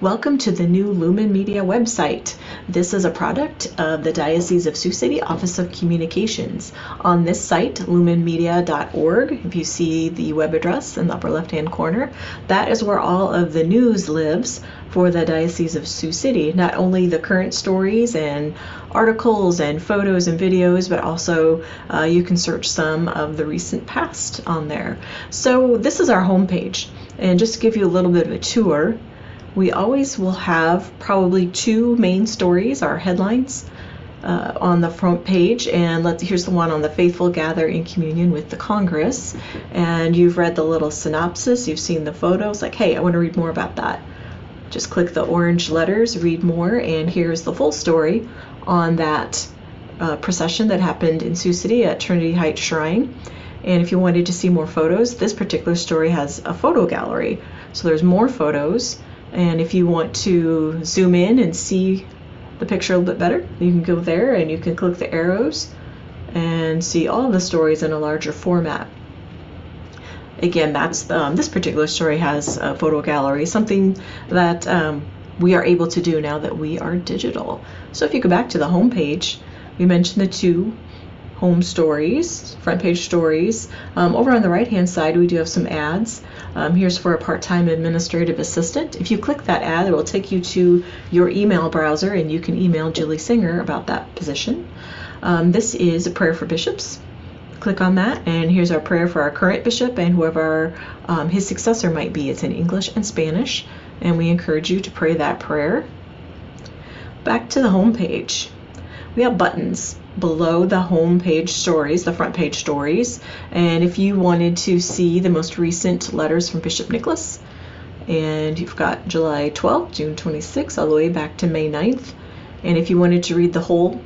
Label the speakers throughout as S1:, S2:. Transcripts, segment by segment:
S1: Welcome to the new Lumen Media website. This is a product of the Diocese of Sioux City Office of Communications. On this site, lumenmedia.org, if you see the web address in the upper left-hand corner, that is where all of the news lives for the Diocese of Sioux City. Not only the current stories and articles and photos and videos, but also you can search some of the recent past on there. So this is our homepage, and just to give you a little bit of a tour, we always will have probably two main stories, our headlines, on the front page. And here's the one on the faithful gather in communion with the Congress. And you've read the little synopsis, you've seen the photos, like, hey, I want to read more about that. Just click the orange letters, read more, and here's the full story on that procession that happened in Sioux City at Trinity Heights Shrine. And if you wanted to see more photos, this particular story has a photo gallery. So there's more photos. And if you want to zoom in and see the picture a little bit better, you can go there and you can click the arrows and see all of the stories in a larger format. Again, that's this particular story has a photo gallery, something that we are able to do now that we are digital. So if you go back to the home page, we mentioned the two home stories, front page stories. Over on the right hand side, we do have some ads. Here's for a part-time administrative assistant. If you click that ad, it will take you to your email browser and you can email Julie Singer about that position. This is a prayer for bishops. Click on that, and here's our prayer for our current bishop and whoever his successor might be. It's in English and Spanish, and we encourage you to pray that prayer. Back to the home page. We have buttons below the home page stories, the front page stories, and if you wanted to see the most recent letters from Bishop Nicholas, and you've got July 12th, June 26th, all the way back to May 9th, and if you wanted to read the whole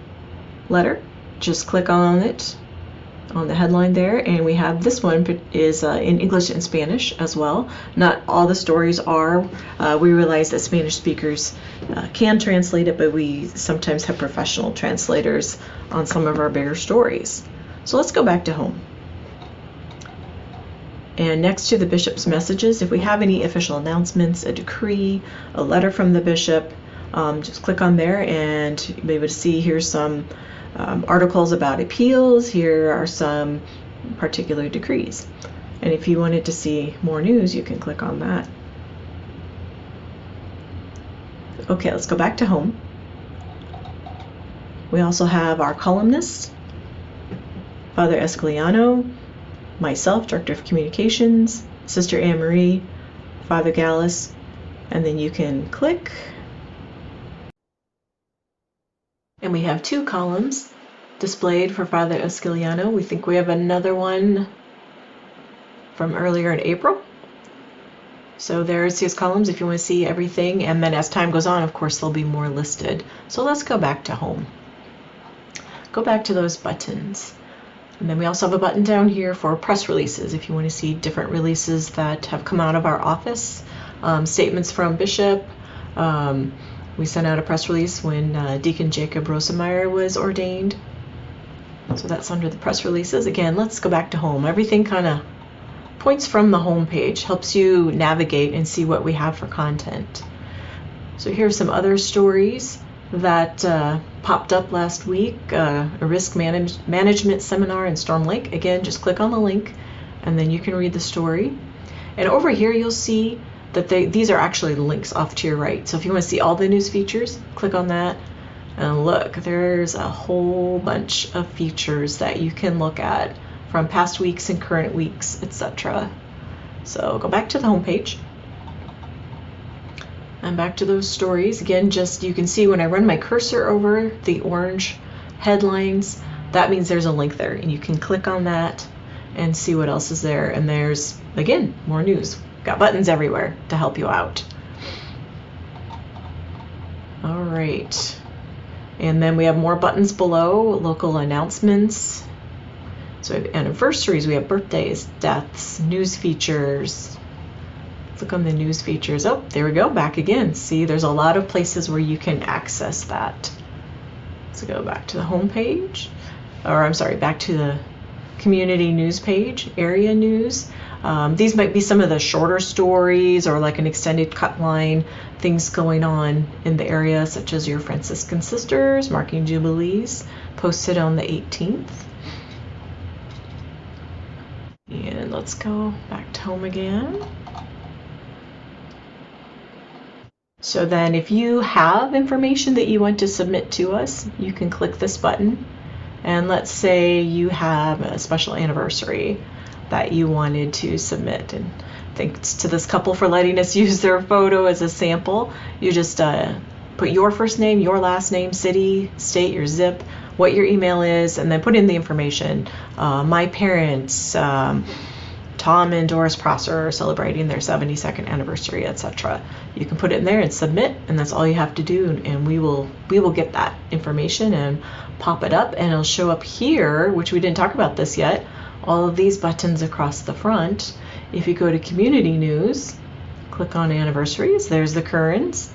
S1: letter, just click on it on the headline there, and we have this one is in English and Spanish as well. Not all the stories are. We realize that Spanish speakers can translate it, but we sometimes have professional translators on some of our bigger stories. So let's go back to home. And next to the bishop's messages, if we have any official announcements, a decree, a letter from the bishop, just click on there and you'll be able to see here's some articles about appeals. Here are some particular decrees. And if you wanted to see more news, you can click on that. Okay, let's go back to home. We also have our columnists, Father Escaliano, myself, Director of Communications, Sister Anne Marie, Father Gallus, and then you can click. And we have two columns displayed for Father Escaliano. We think we have another one from earlier in April. So there's his columns if you want to see everything. And then as time goes on, of course, there'll be more listed. So let's go back to home. Go back to those buttons. And then we also have a button down here for press releases if you want to see different releases that have come out of our office. Statements from Bishop. We sent out a press release when Deacon Jacob Rosemeyer was ordained. So that's under the press releases. Again, let's go back to home. Everything kind of points from the home page, helps you navigate and see what we have for content. So here's some other stories that popped up last week. A risk management seminar in Storm Lake. Again, just click on the link and then you can read the story. And over here you'll see that these are actually links off to your right. So if you want to see all the news features, click on that. And look, there's a whole bunch of features that you can look at from past weeks and current weeks, etc. So go back to the home page. And back to those stories. Again, just you can see when I run my cursor over the orange headlines, that means there's a link there. And you can click on that and see what else is there. And there's, again, more news. Got buttons everywhere to help you out. All right. And then we have more buttons below, local announcements. So we have anniversaries, we have birthdays, deaths, news features. Click on the news features. Oh, there we go, back again. See, there's a lot of places where you can access that. So go back to the home page, or I'm sorry, back to the community news page, area news. These might be some of the shorter stories or like an extended cut line, things going on in the area, such as your Franciscan sisters marking Jubilees, posted on the 18th. And let's go back to home again. So then if you have information that you want to submit to us, you can click this button. And let's say you have a special anniversary that you wanted to submit. And thanks to this couple for letting us use their photo as a sample. You just put your first name, your last name, city, state, your zip, what your email is, and then put in the information. My parents, Tom and Doris Prosser, are celebrating their 72nd anniversary, etc. You can put it in there and submit, and that's all you have to do, and we will get that information and pop it up, and it'll show up here, which we didn't talk about this yet, all of these buttons across the front. If you go to Community News, click on Anniversaries, there's the Currens,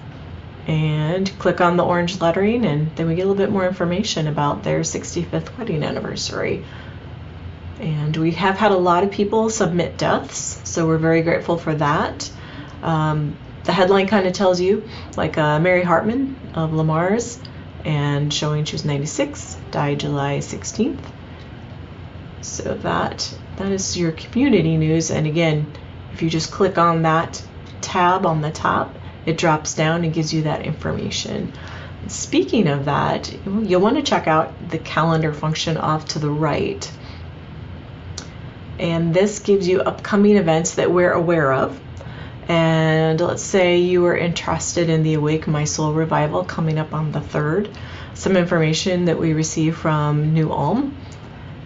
S1: and click on the orange lettering, and then we get a little bit more information about their 65th wedding anniversary. And we have had a lot of people submit deaths, so we're very grateful for that. The headline kind of tells you, like Mary Hartman of Lamar's, and showing she was 96, died July 16th. So that is your community news. And again, if you just click on that tab on the top, it drops down and gives you that information. Speaking of that, you'll want to check out the calendar function off to the right. And this gives you upcoming events that we're aware of. And let's say you are interested in the Awake My Soul revival coming up on the 3rd. Some information that we received from New Ulm.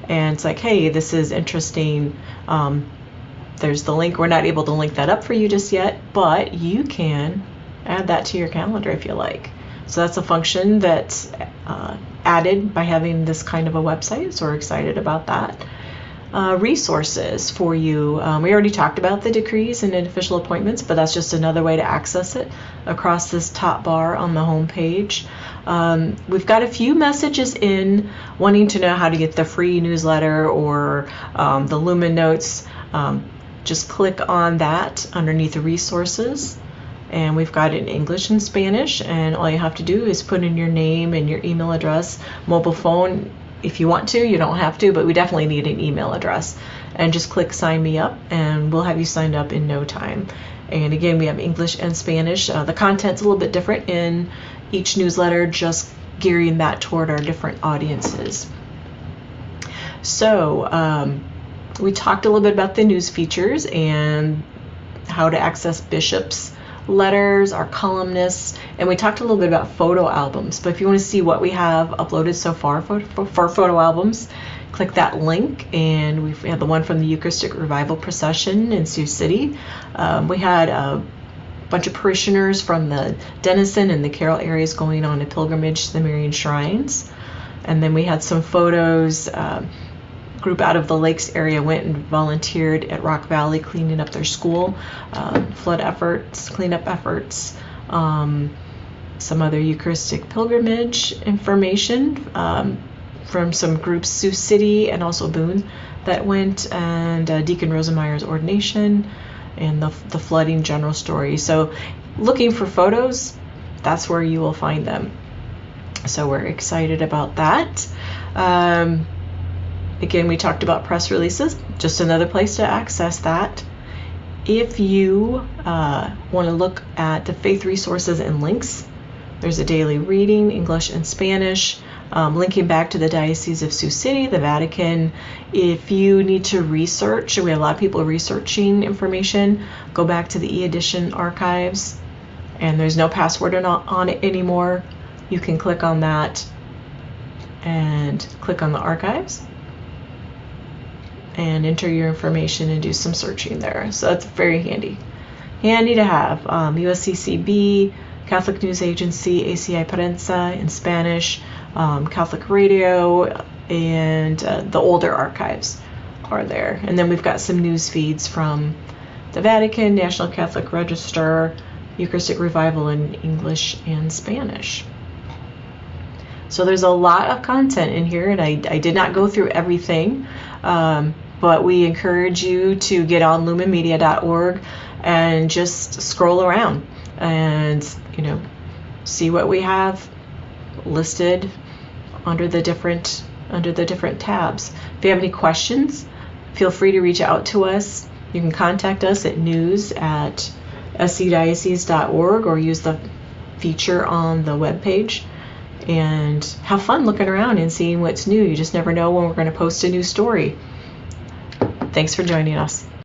S1: And it's like, hey, this is interesting. There's the link. We're not able to link that up for you just yet, but you can add that to your calendar if you like. So that's a function that's added by having this kind of a website. So we're excited about that. Resources for you. We already talked about the decrees and official appointments, but that's just another way to access it across this top bar on the home page. We've got a few messages in wanting to know how to get the free newsletter or the Lumen notes. Just click on that underneath the resources, and we've got it in English and Spanish, and all you have to do is put in your name and your email address, mobile phone if you want to. You don't have to, but we definitely need an email address, and just click sign me up and we'll have you signed up in no time. And again, we have English and Spanish. The content's a little bit different in each newsletter, just gearing that toward our different audiences. So we talked a little bit about the news features and how to access bishops' letters, our columnists, and we talked a little bit about photo albums. But if you want to see what we have uploaded so far for photo albums, click that link, and we have the one from the Eucharistic Revival Procession in Sioux City. We had a bunch of parishioners from the Denison and the Carroll areas going on a pilgrimage to the Marian Shrines. And then we had some photos. Group out of the Lakes area went and volunteered at Rock Valley cleaning up their school, flood efforts, cleanup efforts, some other Eucharistic pilgrimage information from some groups, Sioux City and also Boone, that went, and Deacon Rosenmeyer's ordination, and the flooding general story. So looking for photos, that's where you will find them. So we're excited about that. Again, we talked about press releases, just another place to access that. If you want to look at the faith resources and links, there's a daily reading, English and Spanish, linking back to the Diocese of Sioux City, the Vatican. If you need to research, we have a lot of people researching information, go back to the e-edition archives, and there's no password on it anymore. You can click on that and click on the archives and enter your information and do some searching there. So that's very handy to have. USCCB, Catholic News Agency, ACI Prensa in Spanish, Catholic Radio, and the older archives are there. And then we've got some news feeds from the Vatican, National Catholic Register, Eucharistic Revival in English and Spanish. So there's a lot of content in here, and I did not go through everything. but we encourage you to get on lumenmedia.org and just scroll around and see what we have listed under the different tabs. If you have any questions, feel free to reach out to us. You can contact us at news@scdiocese.org or use the feature on the webpage, and have fun looking around and seeing what's new. You just never know when we're going to post a new story. Thanks for joining us.